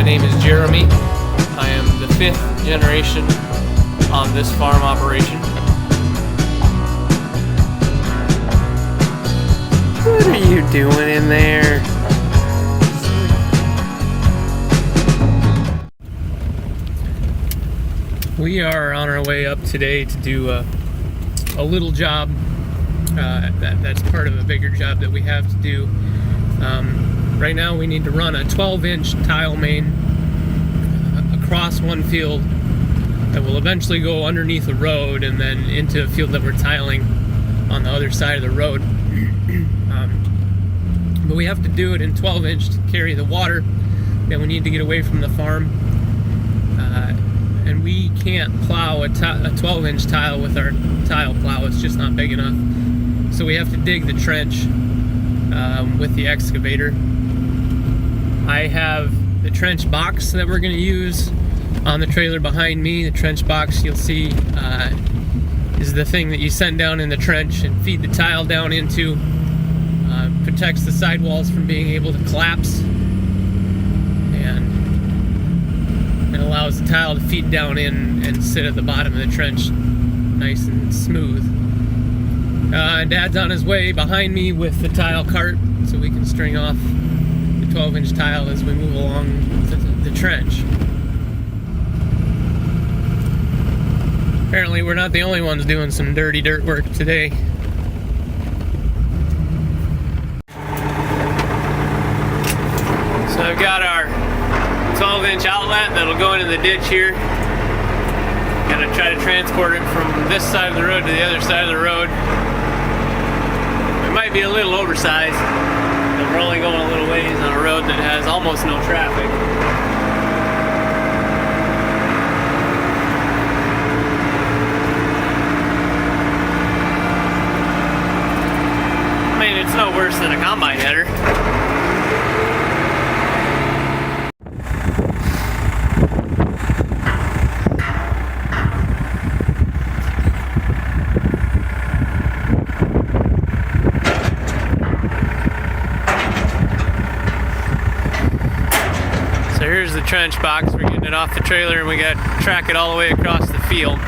My name is Jeremy. I am the 5th generation on this farm operation. What are you doing in there? We are on our way up today to do a little job that's part of a bigger job that we have to do. Right now we need to run a 12-inch tile main across one field that will eventually go underneath a road and then into a field that we're tiling on the other side of the road. But we have to do it in 12-inch to carry the water that we need to get away from the farm. And we can't plow a 12-inch tile with our tile plow. It's just not big enough. So we have to dig the trench with the excavator. I have the trench box that we're going to use on the trailer behind me. The trench box, you'll see, is the thing that you send down in the trench and feed the tile down into. Protects the sidewalls from being able to collapse, and it allows the tile to feed down in and sit at the bottom of the trench nice and smooth. Dad's on his way behind me with the tile cart so we can string off the 12-inch tile as we move along the trench. Apparently we're not the only ones doing some dirty dirt work today. So I've got our 12-inch outlet that'll go into the ditch here. Gonna try to transport it from this side of the road to the other side of the road. It might be a little oversized, but we're only going a little ways on a road that has almost no traffic. I mean, it's no worse than a combine header. So here's the trench box. We're getting it off the trailer and we got to track it all the way across the field.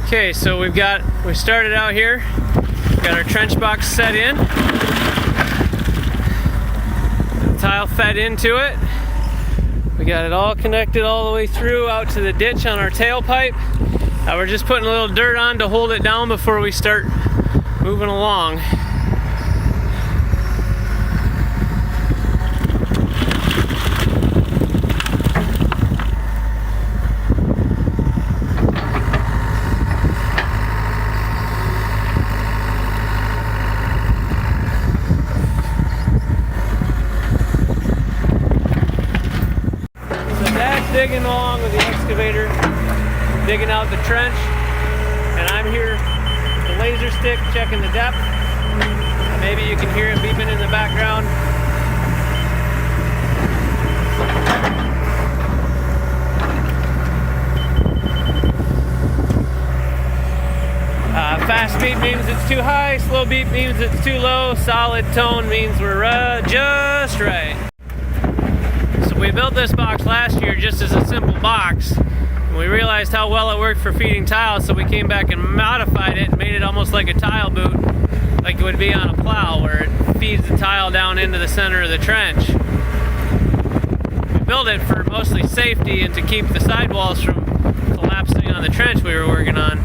Okay, so we started out here. We got our trench box set in. The tile fed into it. We got it all connected all the way through out to the ditch on our tailpipe. We're just putting a little dirt on to hold it down before we start moving along. Digging along with the excavator, digging out the trench, and I'm here with the laser stick checking the depth. Maybe you can hear it beeping in the background. Fast beep means it's too high, slow beep means it's too low, solid tone means we're just right. We built this box last year just as a simple box, and we realized how well it worked for feeding tiles, so we came back and modified it and made it almost like a tile boot, like it would be on a plow, where it feeds the tile down into the center of the trench. We built it for mostly safety and to keep the sidewalls from collapsing on the trench we were working on.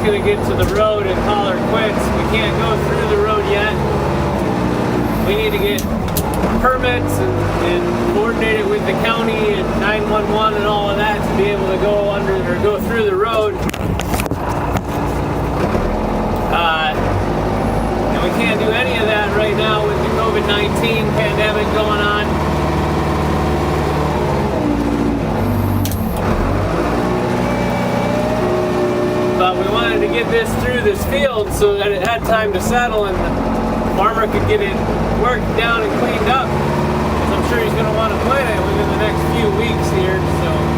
gonna get to the road and call her quits. We can't go through the road yet. We need to get permits and coordinate it with the county and 911 and all of that to be able to go under or go through the road. And we can't do any of that right now with the COVID-19 pandemic going on. But we wanted to get this through this field so that it had time to settle and the farmer could get it worked down and cleaned up. Because I'm sure he's going to want to plant it within the next few weeks here. So.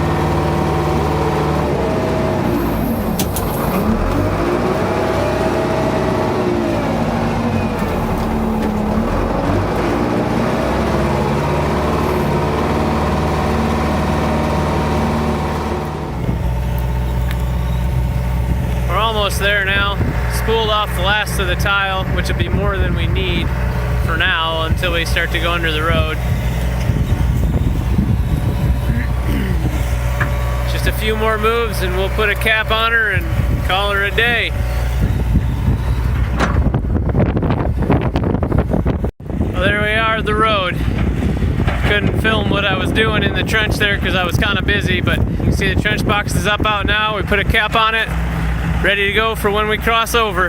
Almost there now. Spooled off the last of the tile, which would be more than we need for now until we start to go under the road. Just a few more moves and we'll put a cap on her and call her a day. Well, there we are, the road. Couldn't film what I was doing in the trench there because I was kind of busy, but you can see the trench box is up out now. We put a cap on it. Ready to go for when we cross over.